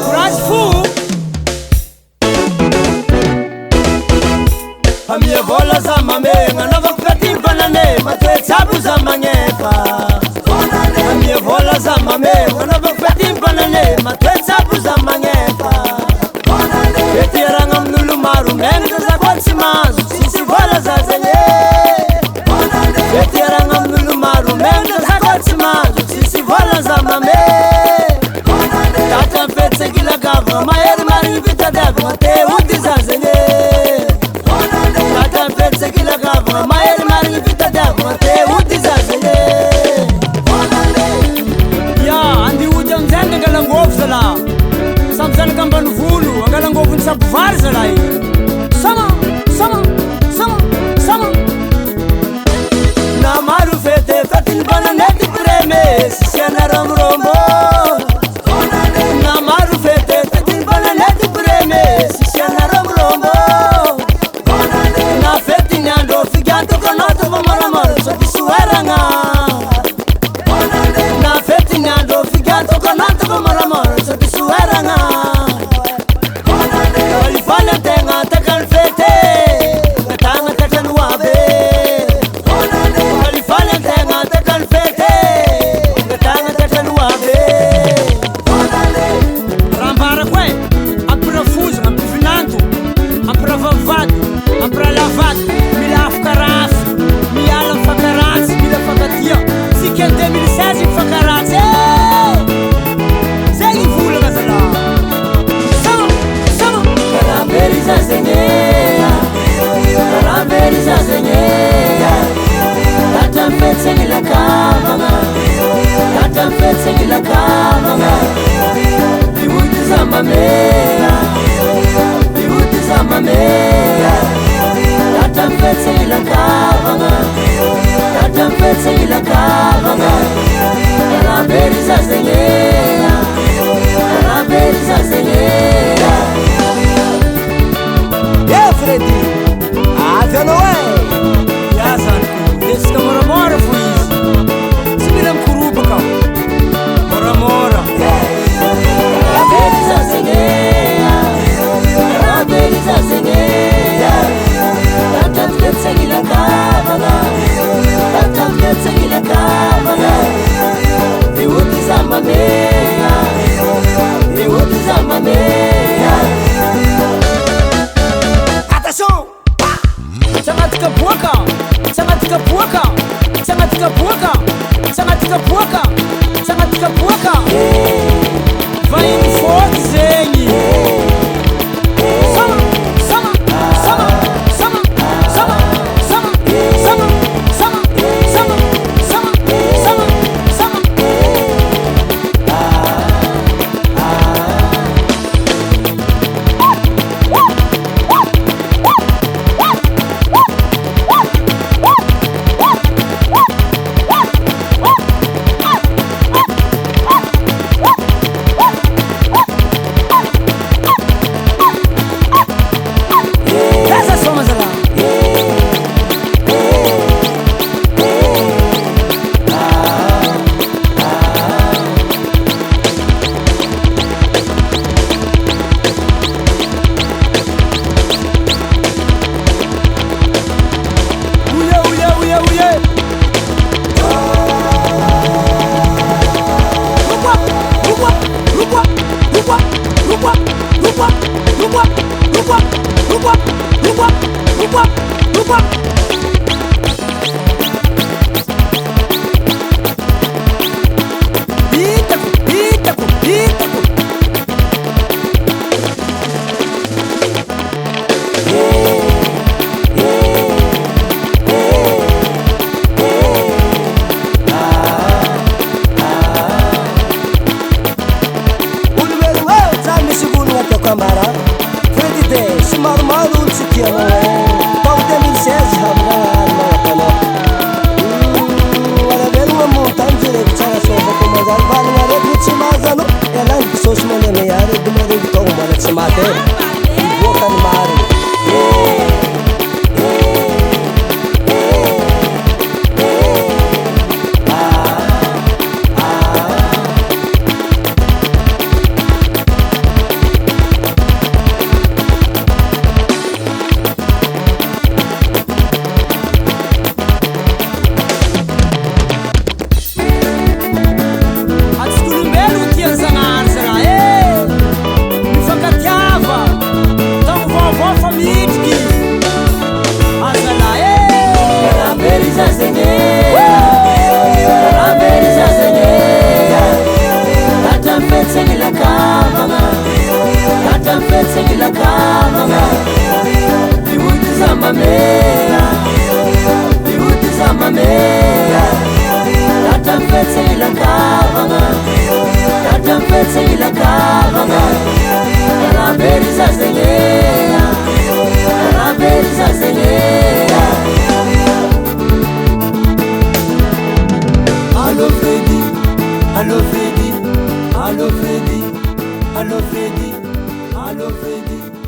Courage fou Amia vola za mamenga Nova kukati banane Matwe tabu za mangepa Amia vola za mamenga Nova kukati banane Matwe tabu za mangepa Eti ranga mnulu maru Menga za kwa tsimazu Sisi vola za zenye Eti ranga mnulu maru Menga za kwa tsimazu Sisi vola za mamenga Tata fetse gila gava Maeri mari vita dava Te uti za zenye Tata fetse gila gava Maeri mari vita dava Te uti za zenye Ya andi uja mzende ngala ngofu zala Samzana kambanu vulu Ngala ngofu nsabu vari zala Sama, sama, sama, sama Na maru fete Fatin bana neti preme Sisiana rombo rombo Freddy Day, Maru Maru, Tsukiya, Pau 2016, Fredi, allo Fredi, allo Fredi.